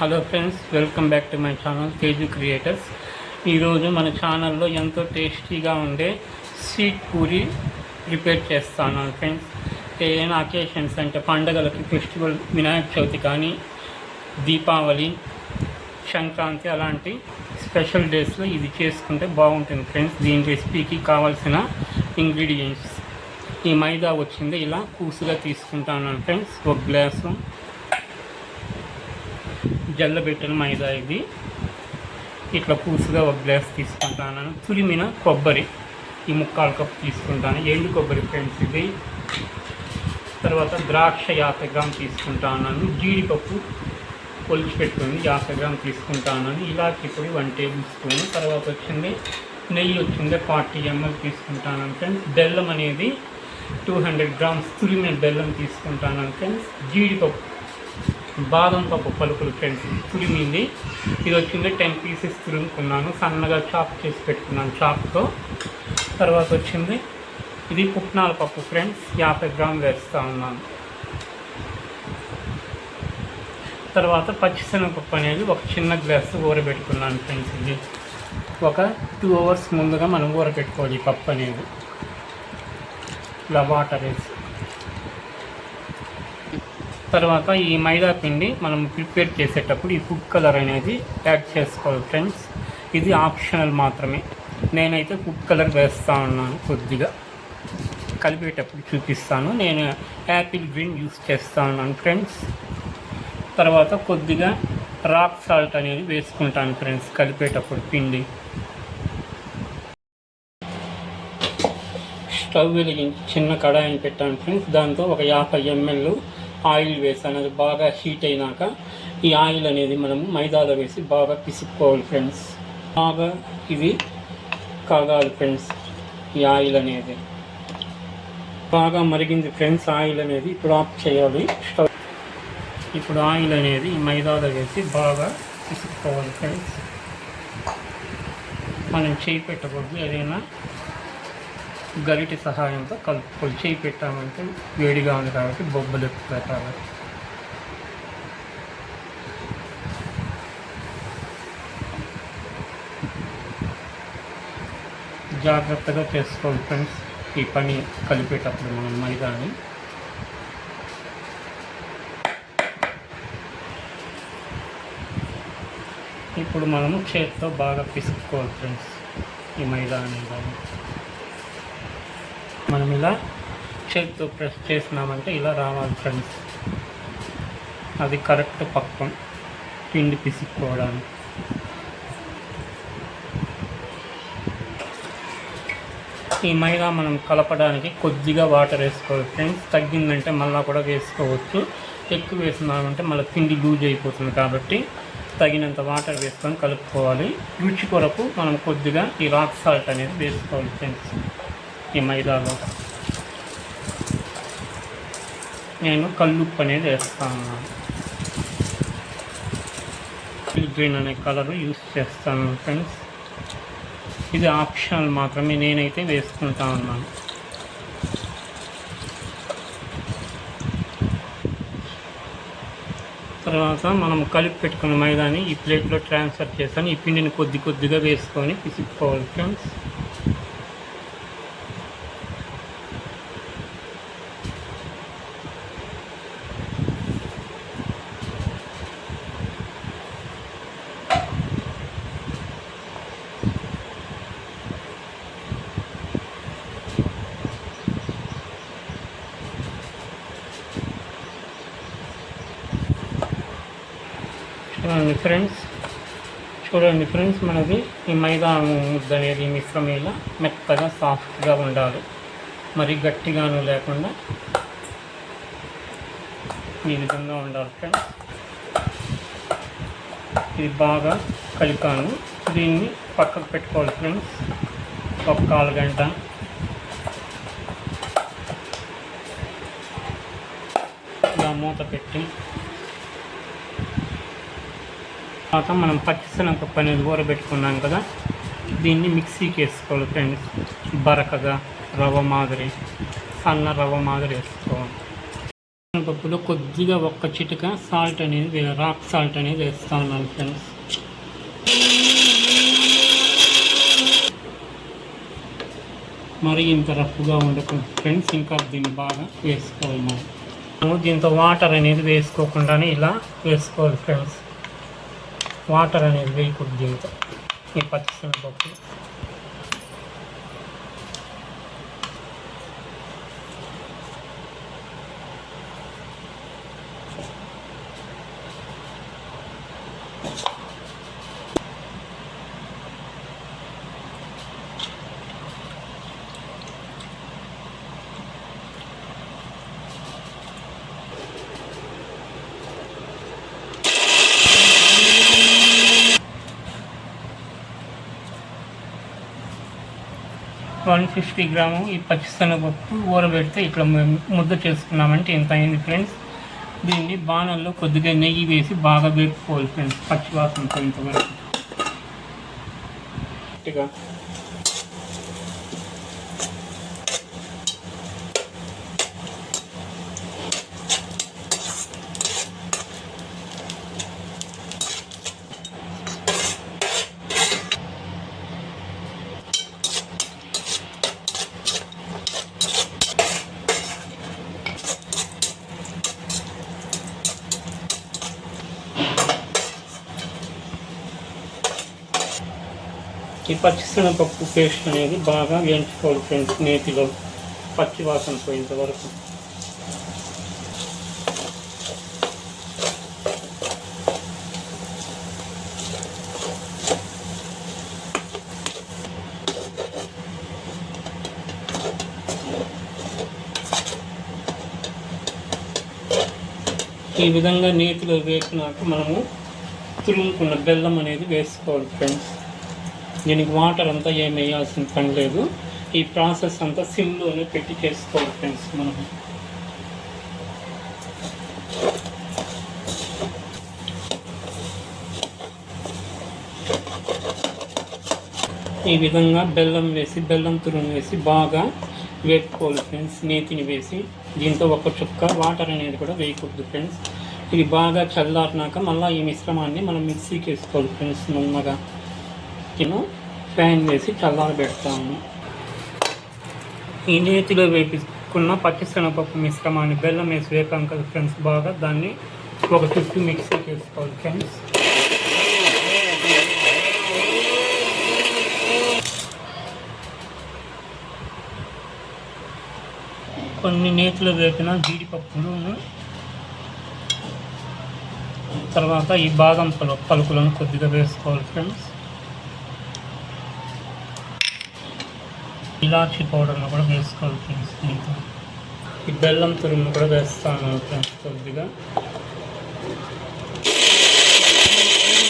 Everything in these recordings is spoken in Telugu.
Hello friends, welcome back to my channel Teju creators. ఈరోజు మన ఛానల్లో ఎంతో టేస్టీగా ఉండే స్వీట్ పూరి ప్రిపేర్ చేస్తాను ఫ్రెండ్స్. ఏదైనా అకేషన్స్ అంటే పండగలకి, ఫెస్టివల్, వినాయక చవితి కానీ, దీపావళి, సంక్రాంతి అలాంటి స్పెషల్ డేస్లో ఇది చేసుకుంటే బాగుంటుంది ఫ్రెండ్స్. దీని రెసిపీకి కావాల్సిన ఇంగ్రీడియంట్స్: ఈ మైదా వచ్చింది ఇలా కూసుగా తీసుకుంటాను ఫ్రెండ్స్. ఒక గ్లాసు జల్లబెట్టిన మైదా, ఇది ఇట్లా పూసుగా ఒక గ్లాస్ తీసుకుంటాను. తురిమిన కొబ్బరి ఈ 3/4 కప్పు తీసుకుంటాను. ఎండు కొబ్బరి ఫ్రెండ్స్ ఇది. తర్వాత ద్రాక్ష 50 గ్రాములు తీసుకుంటాను. జీడిపప్పు పొలిచి పెట్టుకుని 50 గ్రాములు తీసుకుంటాను. ఇలాచి పొడి 1 టేబుల్ స్పూన్. తర్వాత వచ్చింది నెయ్యి వచ్చింది 40 ml తీసుకుంటాను ఫ్రెండ్స్. బెల్లం అనేది 200 గ్రామ్స్ తురిమిన బెల్లం తీసుకుంటాను ఫ్రెండ్స్. జీడిపప్పు, బాదం పప్పు పలుకులు ఫ్రెండ్స్ తురిమింది. ఇది వచ్చింది 10 పీసెస్ తురుముకున్నాను, సన్నగా చాప్ చేసి పెట్టుకున్నాను చాప్తో. తర్వాత వచ్చింది ఇది పుట్నాల పప్పు ఫ్రెండ్స్, 50 గ్రాములు వేస్తూ ఉన్నాను. తర్వాత పచ్చిశనగపప్పు అనేది ఒక చిన్న గ్లాసు ఊరబెట్టుకున్నాను ఫ్రెండ్స్. ఇది ఒక 2 అవర్స్ ముందుగా మనం ఊరబెట్టుకోవాలి ఈ పప్పు అనేది, ఇలా వాటర్ వేసి. తర్వాత ఈ మైదా పిండి మనం ప్రిపేర్ చేసేటప్పుడు ఈ ఫుడ్ కలర్ అనేది యాడ్ చేసుకోవాలి ఫ్రెండ్స్. ఇది ఆప్షనల్ మాత్రమే. నేనైతే ఫుడ్ కలర్ వేస్తూ ఉన్నాను, కొద్దిగా కలిపేటప్పుడు చూపిస్తాను. నేను యాపిల్ గ్రీన్ యూస్ చేస్తూ ఉన్నాను ఫ్రెండ్స్. తర్వాత కొద్దిగా రాక్ సాల్ట్ అనేది వేసుకుంటాను ఫ్రెండ్స్ కలిపేటప్పుడు పిండి. స్టవ్ వెలిగించి చిన్న కడాయిని పెట్టాను ఫ్రెండ్స్. దాంతో ఒక 50 ml ఆయిల్ వేసాను. అది బాగా హీట్ అయినాక ఈ ఆయిల్ అనేది మనము మైదాలో వేసి బాగా పిసుక్కోవాలి ఫ్రెండ్స్. బాగా ఇది కాగాలి ఫ్రెండ్స్. ఈ ఆయిల్ అనేది బాగా మరిగింది ఫ్రెండ్స్. ఆయిల్ అనేది ఇప్పుడు ఆఫ్ చేయాలి స్టవ్. ఇప్పుడు ఆయిల్ అనేది ఈ మైదాలో వేసి బాగా పిసుక్కోవాలి ఫ్రెండ్స్. మనం చేయి పెట్టకూడదు, ఏదైనా గరిటె సహాయంతో కలుపుకొని. చేయి పెట్టామంటే వేడిగా ఉంది కాబట్టి బొబ్బలు ఎక్కుతాయి కాబట్టి. జాగ్రత్తగా చేసుకోవాలి ఫ్రెండ్స్ ఈ పని కలిపేటప్పుడు మనం మైదాని. ఇప్పుడు మనము చేతితో బాగా పిసుక్కోవాలి ఫ్రెండ్స్ ఈ మైదా అనేది. మనం ఇలా చేతితో ప్రెస్ చేసినామంటే ఇలా రావాలి ఫ్రెండ్స్. అది కరెక్ట్ పక్కం పిండి పిసుక్కోవడానికి. ఈ మైదా మనం కలపడానికి కొద్దిగా వాటర్ వేసుకోవాలి ఫ్రెండ్స్. తగ్గిందంటే మళ్ళీ కూడా వేసుకోవచ్చు. ఎక్కువ వేసినామంటే మళ్ళీ పిండి లూజ్ అయిపోతుంది కాబట్టి తగినంత వాటర్ వేసుకొని కలుపుకోవాలి. రుచి కొరకు మనం కొద్దిగా ఈ రాక్ సాల్ట్ అనేది వేసుకోవాలి ఫ్రెండ్స్ ఈ మైదాలో. నేను కల్లుప్పు అనేది వేస్తాను. గ్రీన్ అనే కలర్ యూస్ చేస్తాను ఫ్రెండ్స్. ఇది ఆప్షనల్ మాత్రమే, నేనైతే వేసుకుంటా ఉన్నాను. తర్వాత మనం కలిపి పెట్టుకున్న మైదాని ఈ ప్లేట్లో ట్రాన్స్ఫర్ చేస్తాను. ఈ పిండిని కొద్దిగా వేసుకొని పిసుక్కోవాలి ఫ్రెండ్స్. చూడండి ఫ్రెండ్స్ మనది ఈ మైదా ముద్ద అనేది మిశ్రమం ఇలా మెత్తగా సాఫ్ట్గా ఉండాలి, మరి గట్టిగాను లేకుండా ఈ విధంగా ఉండాలి ఫ్రెండ్స్. ఇది బాగా కలిపాను. దీన్ని పక్కకు పెట్టుకోవాలి ఫ్రెండ్స్ ఒక 1/4 గంట. ఇలా మూత పెట్టి తర్వాత మనం పచ్చిశనగపప్పు అనేది ఊరబెట్టుకున్నాం కదా, దీన్ని మిక్సీకి వేసుకోవాలి ఫ్రెండ్స్. బరకగా రవ్వ మాదిరి, సన్న రవ్వ మాదిరి వేసుకోవాలి. పప్పులో కొద్దిగా ఒక్క చిటిక సాల్ట్ అనేది రాక్ సాల్ట్ అనేది వేస్తా ఉన్నాను ఫ్రెండ్స్. మరి ఇంత రఫ్గా ఉండకూడదు ఫ్రెండ్స్, ఇంకా దీన్ని బాగా వేసుకోవాలి. మనం దీంతో వాటర్ అనేది వేసుకోకుండానే ఇలా వేసుకోవాలి ఫ్రెండ్స్. వాటర్ అనేది వేయకూడదు దీంతో ఈ పచ్చిశనగపప్పు. వన్ 150 గ్రాము ఈ పచ్చిశనగపప్పు ఊరబెడితే ఇట్లా ముద్ద చేసుకున్నామంటే ఇంత అయింది ఫ్రెండ్స్. దీన్ని బాణల్లో కొద్దిగా నెయ్యి వేసి బాగా వేపుకోవాలి ఫ్రెండ్స్, పచ్చివాసన పోయేంతవరకు. ఈ పచ్చిశనగపప్పు పేస్ట్ అనేది బాగా వేయించుకోవాలి ఫ్రెండ్స్, నేతిలో పచ్చి వాసన పోయేంత వరకు. ఈ విధంగా నేతిలో వేసినాక మనము తురుముకున్న బెల్లం అనేది వేసుకోవాలి ఫ్రెండ్స్. దీనికి వాటర్ అంతా ఏం వేయాల్సిన పని లేదు. ఈ ప్రాసెస్ అంతా సిమ్లోనే పెట్టి చేసుకోవాలి ఫ్రెండ్స్. మనం ఈ విధంగా బెల్లం తురుము వేసి బాగా వేపుకోవాలి ఫ్రెండ్స్. నేతిని వేసి దీంతో ఒక చుక్క వాటర్ అనేది కూడా వేయకూడదు ఫ్రెండ్స్. ఇది బాగా చల్లారినాక మళ్ళీ ఈ మిశ్రమాన్ని మనం మిక్సీకి వేసుకోవాలి ఫ్రెండ్స్. నున్నగా ఫ్యాన్ వేసి చల్లారబెడతాము. ఈ నేతిలో వేపుకున్న పచ్చిశనగపప్పు మిశ్రమాన్ని బెల్లం వేసి వేపాం కదా ఫ్రెండ్స్, బాగా దాన్ని ఒక చుట్టూ మిక్సీకి వేసుకోవాలి ఫ్రెండ్స్. కొన్ని నేతిలో వేపిన జీడిపప్పులను తర్వాత ఈ బాదం పలుకులను కొద్దిగా వేసుకోవాలి ఫ్రెండ్స్. ఇలాచీ పౌడర్ను కూడా వేసుకోవాలి ఫ్రెండ్స్. ఈ బెల్లం తురుమును కూడా వేస్తాను ఫ్రెండ్స్. కొద్దిగా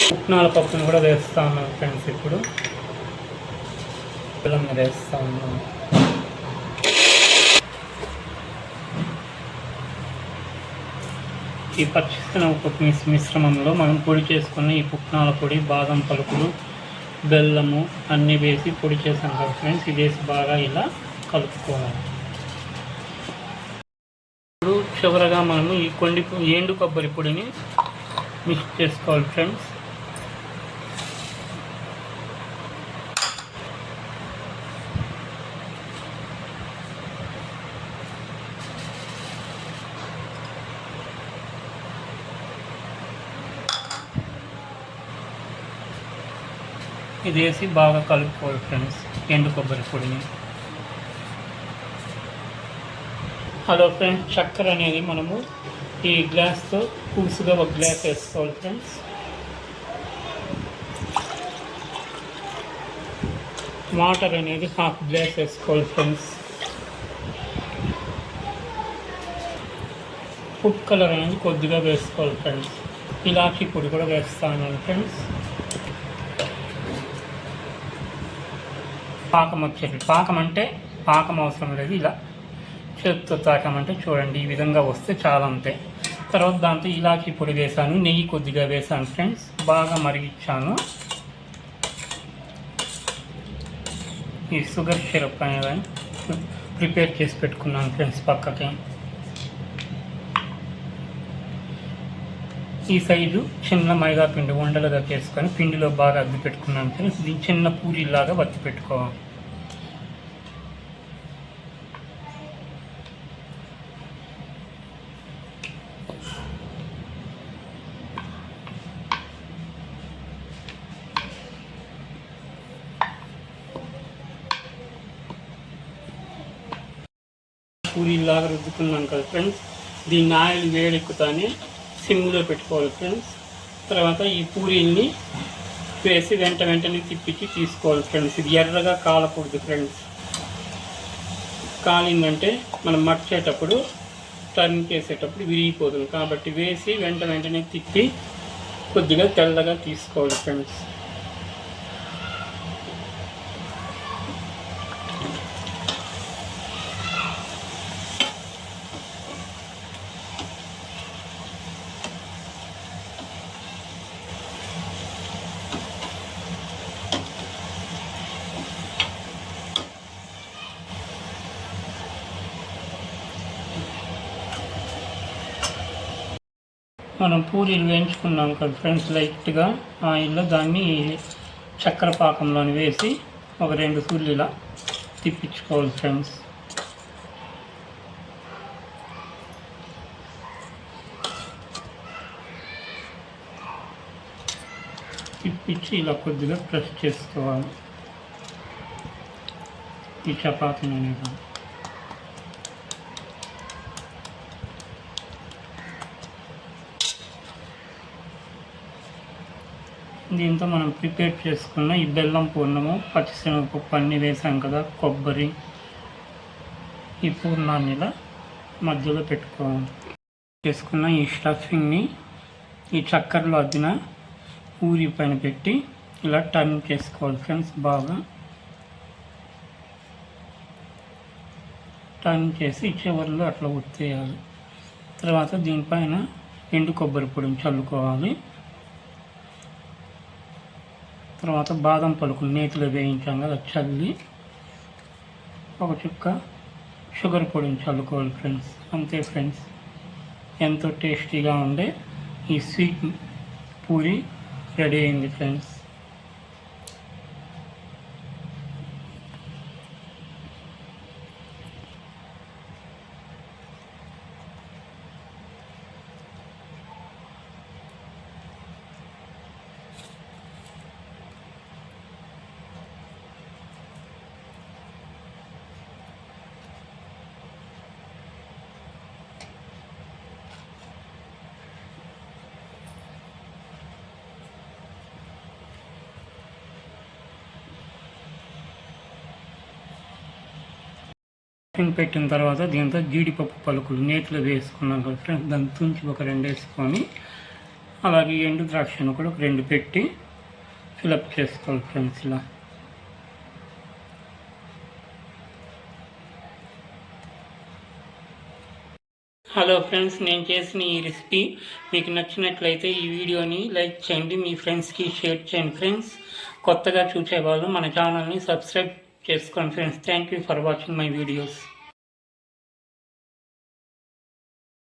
పుట్నాల పప్పును కూడా వేస్తాను ఫ్రెండ్స్. ఇప్పుడు బెల్లం వేస్తాను. ఈ పచ్చిశనగపప్పు మిశ్రమంలో మనం పొడి చేసుకున్న ఈ పుట్నాల పొడి, బాదం పలుకులు, బెల్లము అన్నీ వేసి పొడి చేసాం కదా ఫ్రెండ్స్. ఇది వేసి బాగా ఇలా కలుపుకోవాలి. ఇప్పుడు చివరగా మనము ఈ ఎండు కొబ్బరి పొడిని మిక్స్ చేసుకోవాలి ఫ్రెండ్స్. ఇది వేసి బాగా కలుపుకోవాలి ఫ్రెండ్స్ ఎండు కొబ్బరి పొడిని. హలో ఫ్రెండ్స్, చక్కెర అనేది మనము ఈ గ్లాస్తో పులుసుగా ఒక గ్లాస్ వేసుకోవాలి ఫ్రెండ్స్. వాటర్ అనేది హాఫ్ గ్లాస్ వేసుకోవాలి ఫ్రెండ్స్. ఫుడ్ కలర్ అనేది కొద్దిగా వేసుకోవాలి ఫ్రెండ్స్. ఇలాచీ పొడి కూడా వేస్తాను ఫ్రెండ్స్. పాకం వచ్చేది, పాకం అవసరం లేదు, ఇలా చేతితో తాకామంటే చూడండి ఈ విధంగా వస్తే చాలా అంతే. తర్వాత దాంతో ఇలాచీ పొడి వేసాను, నెయ్యి కొద్దిగా వేసాను ఫ్రెండ్స్. బాగా మరిగించాను. ఈ షుగర్ సిరప్ అనేది ప్రిపేర్ చేసి పెట్టుకున్నాను ఫ్రెండ్స్ పక్కకి. ఈ సైజు చిన్న మైదా పిండి ఉండలుగా చేసుకొని పిండిలో బాగా అద్ది పెట్టుకున్నాం ఫ్రెండ్స్. దీన్ని చిన్న పూరీలాగా వత్తి పెట్టుకోవాలి. పూరీలాగా రుద్దుకున్నాం కదా ఫ్రెండ్స్. దీన్ని ఆయిల్ వేడెక్కుతానే సిమ్లో పెట్టుకోవాలి ఫ్రెండ్స్. తర్వాత ఈ పూరీల్ని వేసి వెంటనే తిప్పించి తీసుకోవాలి ఫ్రెండ్స్. ఇది ఎర్రగా కాలకూడదు ఫ్రెండ్స్. కాలిందంటే మనం మర్చేటప్పుడు టర్న్ చేసేటప్పుడు విరిగిపోతుంది. కాబట్టి వేసి వెంటనే తిప్పి కొద్దిగా తెల్లగా తీసుకోవాలి ఫ్రెండ్స్. మనం పూరీలు వేయించుకున్నాం కదా ఫ్రెండ్స్, లైట్గా ఆయిల్లో దాన్ని చక్కెర పాకంలోని వేసి ఒక 2 సుళ్ళు ఇలా తిప్పించుకోవాలి ఫ్రెండ్స్. తిప్పించి ఇలా కొద్దిగా ప్రెస్ చేసుకోవాలి ఈ చపాతీని అనేది. దీంతో మనం ప్రిపేర్ చేసుకున్న ఈ బెల్లం పూర్ణము, పచ్చిశనగపప్పు అన్నీ వేసాం కదా, కొబ్బరి, ఈ పూర్ణాన్ని ఇలా మధ్యలో పెట్టుకోవాలి. చేసుకున్న ఈ స్టఫింగ్ని ఈ చక్కెరలో అద్దిన పూరి పైన పెట్టి ఇలా టర్న్ చేసుకోవాలి ఫ్రెండ్స్. బాగా టర్న్ చేసి చివరిలో అట్లా ఉత్తేయాలి. తర్వాత దీనిపైన ఎండు కొబ్బరి పొడిని చల్లుకోవాలి. తర్వాత బాదం పలుకులు నేతిలో వేయించాం కదా, చల్లి ఒక చుక్క షుగర్ పొడిని చల్లుకోవాలి ఫ్రెండ్స్. అంతే ఫ్రెండ్స్, ఎంతో టేస్టీగా ఉండే ఈ స్వీట్ పూరి రెడీ అయింది ఫ్రెండ్స్. పెట్టిన తర్వాత దీంతో జీడిపప్పు పలుకులు నేతిలో వేసుకున్నాం కదా ఫ్రెండ్స్, దాన్ని తుంచి ఒక 2 వేసుకొని, అలాగే ఎండు ద్రాక్షను కూడా ఒక 2 పెట్టి ఫిలప్ చేసుకోవాలి ఫ్రెండ్స్ ఇలా. హలో ఫ్రెండ్స్, నేను చేసిన ఈ రెసిపీ మీకు నచ్చినట్లయితే ఈ వీడియోని లైక్ చేయండి, మీ ఫ్రెండ్స్కి షేర్ చేయండి ఫ్రెండ్స్. కొత్తగా చూసేవాళ్ళు మన ఛానల్ని సబ్స్క్రైబ్ చేసుకోండి friends. Thank you for watching my videos.